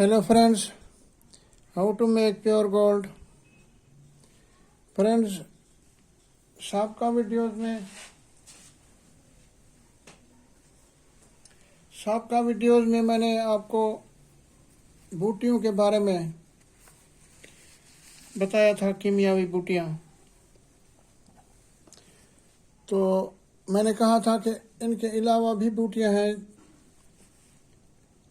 Hello friends, how to make pure gold. Friends, साबका videos में मैंने आपको बूटियों के बारे में बताया था, कीमियावी बूटियाँ। तो मैंने कहा था कि इनके अलावा भी बूटियाँ हैं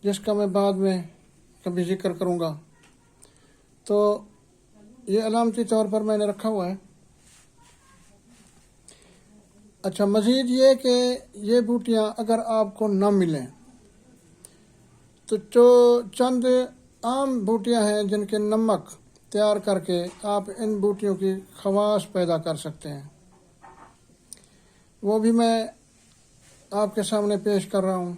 जिसका मैं बाद में कभी जिक्र करूँगा। तो ये अलामती तौर पर मैंने रखा हुआ है। अच्छा, मज़ीद ये कि ये बूटियाँ अगर आपको न मिलें तो जो चंद आम बूटियाँ हैं जिनके नमक तैयार करके आप इन बूटियों की खवास पैदा कर सकते हैं, वो भी मैं आपके सामने पेश कर रहा हूँ।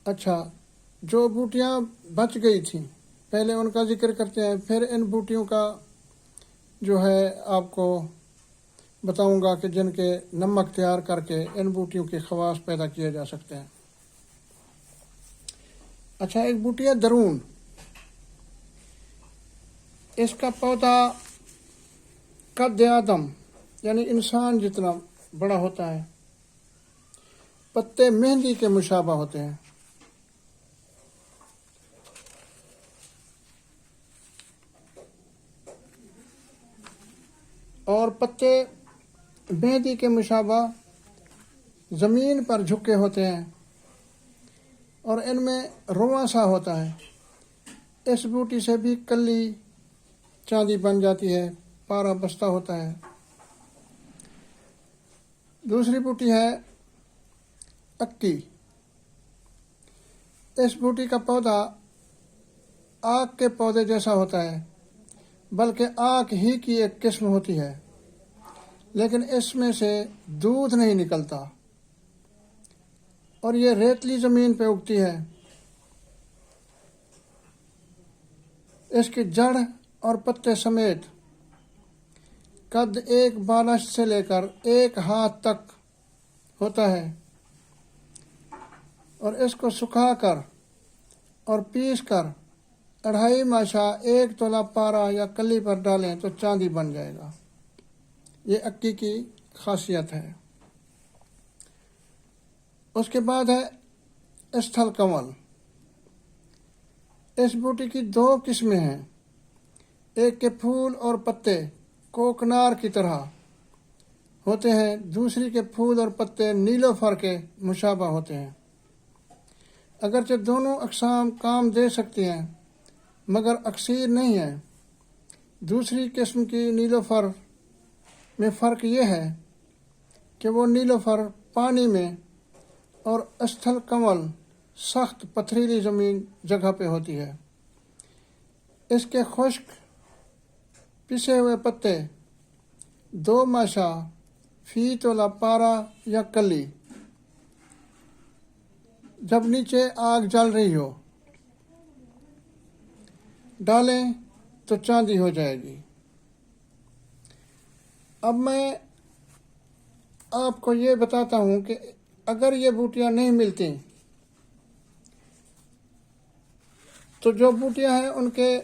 अच्छा, जो बूटियाँ बच गई थी पहले उनका जिक्र करते हैं, फिर इन बूटियों का जो है आपको बताऊंगा कि जिनके नमक तैयार करके इन बूटियों के खवास पैदा किए जा सकते हैं। अच्छा, एक बूटी है दरून। इसका पौधा कद आदम यानी इंसान जितना बड़ा होता है। पत्ते मेहंदी के मुशाबा होते हैं। और पत्ते मेहंदी के मुशाबा ज़मीन पर झुके होते हैं और इनमें रुआं सा होता है। इस बूटी से भी कली चांदी बन जाती है, पारा बस्ता होता है। दूसरी बूटी है अक्की। इस बूटी का पौधा आक के पौधे जैसा होता है, बल्कि आक ही की एक किस्म होती है, लेकिन इसमें से दूध नहीं निकलता और ये रेतली ज़मीन पे उगती है। इसकी जड़ और पत्ते समेत कद एक बालश से लेकर एक हाथ तक होता है और इसको सुखाकर और पीसकर 2.5 माशा 1 तोला पारा या कली पर डालें तो चांदी बन जाएगा। ये अक्की की खासियत है। उसके बाद है स्थल कमल। इस बूटी की 2 किस्में हैं। एक के फूल और पत्ते कोकनार की तरह होते हैं, दूसरी के फूल और पत्ते नीलोफर के मुशाबा होते हैं। अगरचे दोनों अक़साम काम दे सकती हैं मगर अक्सीर नहीं है। दूसरी किस्म की नीलोफर में फ़र्क ये है कि वो नीलोफर पानी में और स्थल कमल सख्त पथरीली ज़मीन जगह पे होती है। इसके खुश्क पिसे हुए पत्ते 2 माशा फी तोला पारा या कली जब नीचे आग जल रही हो डालें तो चांदी हो जाएगी। अब मैं आपको ये बताता हूँ कि अगर ये बूटियाँ नहीं मिलती तो जो बूटियाँ हैं उनके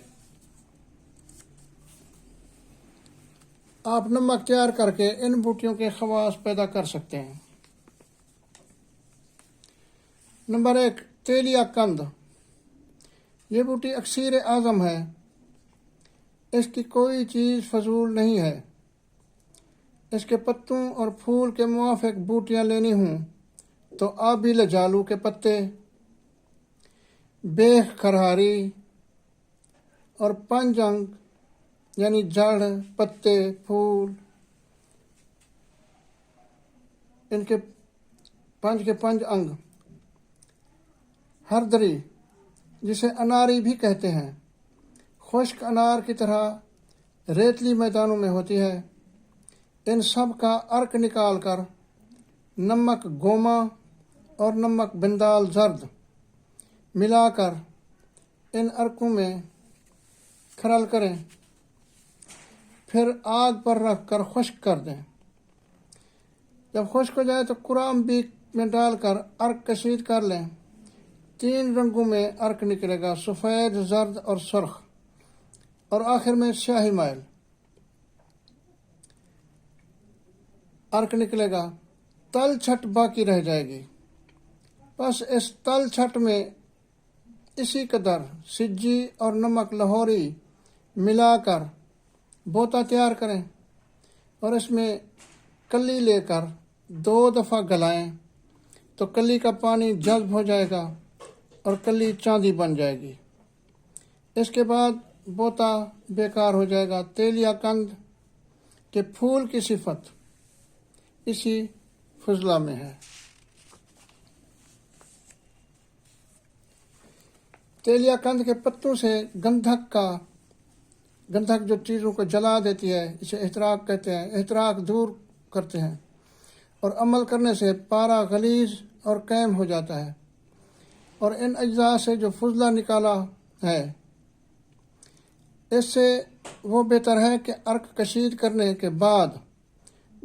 आप नमक तैयार करके इन बूटियों के खवास पैदा कर सकते हैं। नंबर 1, तेलिया कंद। ये बूटी अक्सीर आज़म है। इसकी कोई चीज़ फजूल नहीं है। इसके पत्तों और फूल के मुआफिक बूटियाँ लेनी हों तो आबिल जालू के पत्ते, बेख खरहारी और 5 अंग यानी जड़, पत्ते, फूल, इनके 5 के 5 अंग, हरदरी जिसे अनारी भी कहते हैं, खुश्क अनार की तरह रेतली मैदानों में होती है। इन सब का अर्क निकाल कर नमक गोमा और नमक बिंदाल जर्द मिलाकर इन अर्कों में खरल करें, फिर आग पर रख कर खुश्क कर दें। जब खुश्क हो जाए तो कुराम बीक में डालकर अर्क कशीद कर लें 3 رنگوں میں عرق نکلے گا، سفید، زرد اور سرخ، اور آخر میں سیاہی مائل عرق نکلے گا۔ تل چھٹ باقی رہ جائے گی۔ بس اس تل چھٹ میں اسی قدر سجی اور نمک لاہوری ملا کر بوتا تیار کریں اور اس میں کلی لے کر 2 دفعہ گلائیں تو کلی کا پانی جذب ہو جائے گا اور کلی چاندی بن جائے گی۔ اس کے بعد بوتا بیکار ہو جائے گا۔ تیلیا کند کے پھول کی صفت اسی فضلہ میں ہے۔ تیلیا کند کے پتوں سے گندھک جو چیزوں کو جلا دیتی ہے، اسے احتراق کہتے ہیں، احتراق دور کرتے ہیں، اور عمل کرنے سے پارا غلیظ اور قائم ہو جاتا ہے۔ اور ان اجزاء سے جو فضلہ نکالا ہے، اس سے وہ بہتر ہے کہ عرق کشید کرنے کے بعد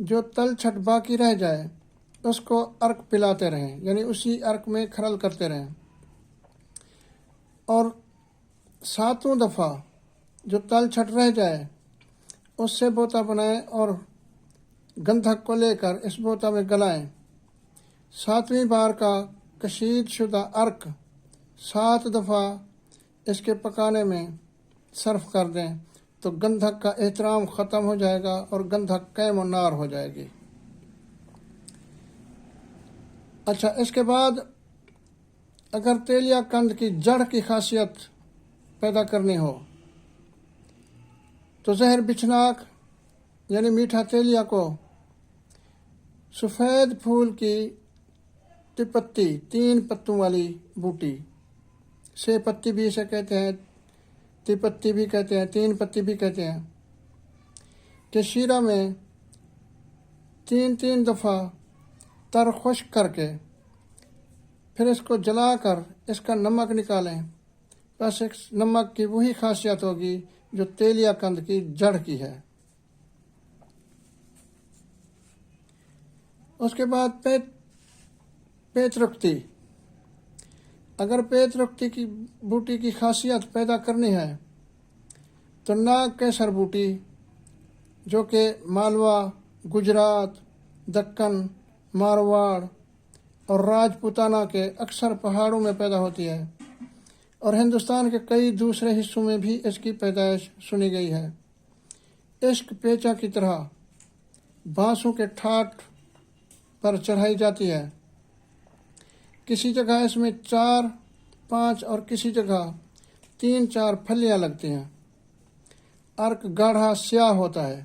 جو تل چھٹ باقی رہ جائے اس کو عرق پلاتے رہیں، یعنی اسی عرق میں کھرل کرتے رہیں، اور 7 دفعہ جو تل چھٹ رہ جائے اس سے بوتا بنائیں اور گندھک کو لے کر اس بوتا میں گلائیں۔ 7ویں بار کا کشید شدہ عرق 7 دفعہ اس کے پکانے میں صرف کر دیں تو گندھک کا احترام ختم ہو جائے گا اور گندھک قیم و نار ہو جائے گی۔ اچھا، اس کے بعد اگر تیلیا کند کی جڑ کی خاصیت پیدا کرنی ہو تو زہر بچھناک یعنی میٹھا تیلیا کو سفید پھول کی تپتی 3 پتوں والی بوٹی، 6 پتی بھی اسے کہتے ہیں، تپتی بھی کہتے ہیں، 3 پتی بھی کہتے ہیں، کہ شیرہ میں 3 دفعہ تر خشک کر کے پھر اس کو جلا کر اس کا نمک نکالیں۔ بس اس نمک کی وہی خاصیت ہوگی جو تیلیا کند کی جڑ کی ہے۔ اس کے بعد پیت رکھتی، اگر پیت رکھتی کی بوٹی کی خاصیت پیدا کرنی ہے تو ناگ کیسر بوٹی جو کہ مالوا، گجرات، دکن، مارواڑ اور راجپوتانہ کے اکثر پہاڑوں میں پیدا ہوتی ہے، اور ہندوستان کے کئی دوسرے حصوں میں بھی اس کی پیدائش سنی گئی ہے۔ عشق پیچا کی طرح بانسوں کے ٹھاٹ پر چڑھائی جاتی ہے۔ کسی جگہ اس میں 4، 5 اور کسی جگہ 3، 4 پھلیاں لگتی ہیں۔ عرق گاڑھا سیاہ ہوتا ہے۔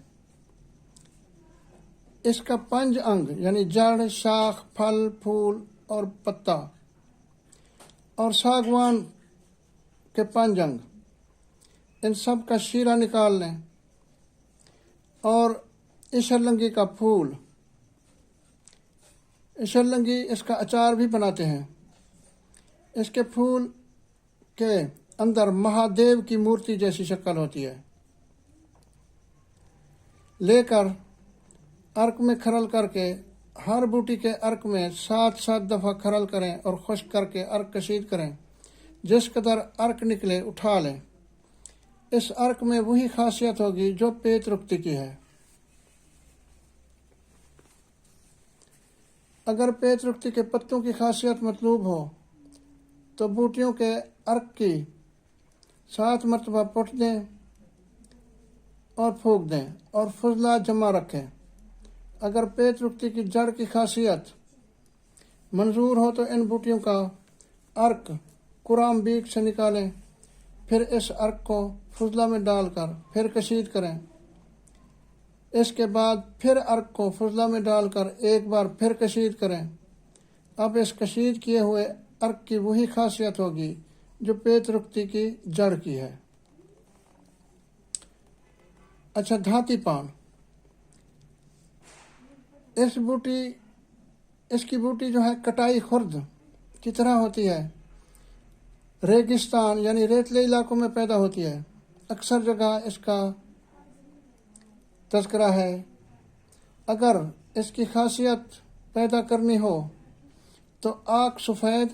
اس کا 5 انگ یعنی جڑ، شاخ، پھل، پھول اور پتا، اور ساگوان کے 5 انگ، ان سب کا شیرہ نکال لیں، اور اشرلنگی کا پھول، اشرلنگی اس کا اچار بھی بناتے ہیں، اس کے پھول کے اندر مہادیو کی مورتی جیسی شکل ہوتی ہے، لے کر عرق میں کھرل کر کے ہر بوٹی کے عرق میں 7 دفعہ کھرل کریں اور خشک کر کے عرق کشید کریں۔ جس قدر عرق نکلے اٹھا لیں۔ اس عرق میں وہی خاصیت ہوگی جو پیت رکتی کی ہے۔ اگر پیت رکتی کے پتوں کی خاصیت مطلوب ہو تو بوٹیوں کے عرق کی 7 مرتبہ پٹ دیں اور پھونک دیں اور فضلہ جمع رکھیں۔ اگر پیت رکتی کی جڑ کی خاصیت منظور ہو تو ان بوٹیوں کا عرق قرام بیک سے نکالیں، پھر اس عرق کو فضلہ میں ڈال کر پھر کشید کریں۔ اس کے بعد پھر عرق کو فضلہ میں ڈال کر ایک بار پھر کشید کریں۔ اب اس کشید کیے ہوئے عرق کی وہی خاصیت ہوگی جو پیت رکتی کی جڑ کی ہے۔ اچھا، دھاتی پان، اس کی بوٹی جو ہے کٹائی خرد کی طرح ہوتی ہے، ریگستان یعنی ریتلے علاقوں میں پیدا ہوتی ہے، اکثر جگہ اس کا تذکرہ ہے۔ اگر اس کی خاصیت پیدا کرنی ہو تو آک سفید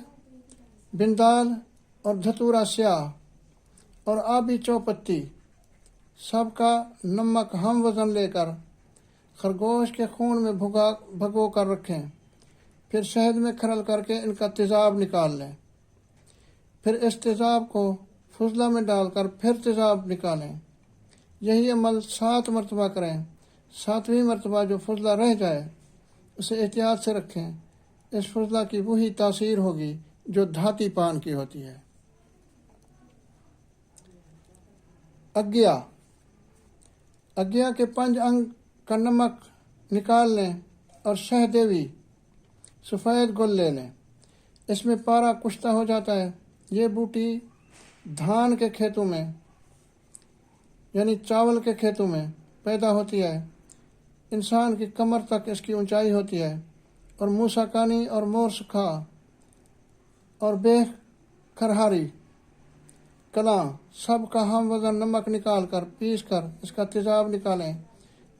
बिंदाल और धतूरा स्याह और आबी चौपत्ती सबका नमक हम वज़न लेकर खरगोश के खून में भगो कर रखें। फिर शहद में खरल करके इनका तेज़ाब निकाल लें। फिर इस तेज़ाब को फुजला में डालकर फिर तेज़ाब निकालें। यही अमल 7 मरतबा करें। 7वीं मरतबा जो फुजला रह जाए उसे एहतियात से रखें। इस फुजला की वही तासीर होगी जो धाती पान की होती है। अज्ञा के 5 अंग का नमक निकाल लें और शहदेवी सफ़ेद गुल ले लें। इसमें पारा कुश्ता हो जाता है। ये बूटी धान के खेतों में यानी चावल के खेतों में पैदा होती है। इंसान की कमर तक इसकी ऊंचाई होती है और मूसा कानी और मोर सुखा और बेख खरहारी कलां सब का हम वज़न नमक निकाल कर पीस कर इसका तेज़ाब निकालें।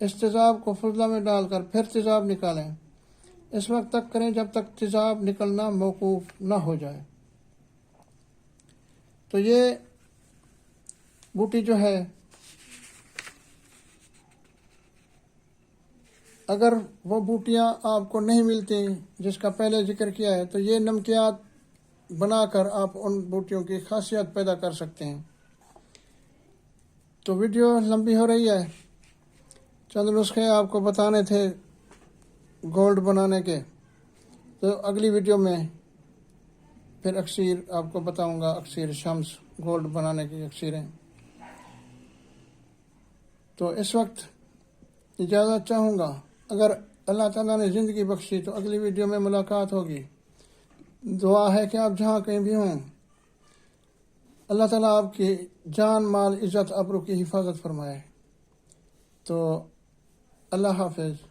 इस तेज़ाब को फुजला में डालकर फिर तेज़ाब निकालें। इस वक्त तक करें जब तक तेज़ाब निकलना मौकूफ न हो जाए। तो ये बूटी जो है अगर वो बूटियां आपको नहीं मिलती जिसका पहले जिक्र किया है तो ये नमकियात बनाकर आप उन बूटियों की खासियत पैदा कर सकते हैं। तो वीडियो लंबी हो रही है। चंद नुस्खे आपको बताने थे गोल्ड बनाने के। तो अगली वीडियो में फिर अक्सीर आपको बताऊंगा, अक्सीर शम्स गोल्ड बनाने की अक्सीरें। तो इस वक्त इजाज़त चाहूँगा। अगर अल्लाह ताला ने ज़िंदगी बख्शी तो अगली वीडियो में मुलाकात होगी। दुआ है कि आप जहाँ कहीं भी हों अल्लाह ताला आपकी जान माल इज़्ज़त अब्रू की हिफाजत फरमाए। तो अल्लाह हाफ़िज़।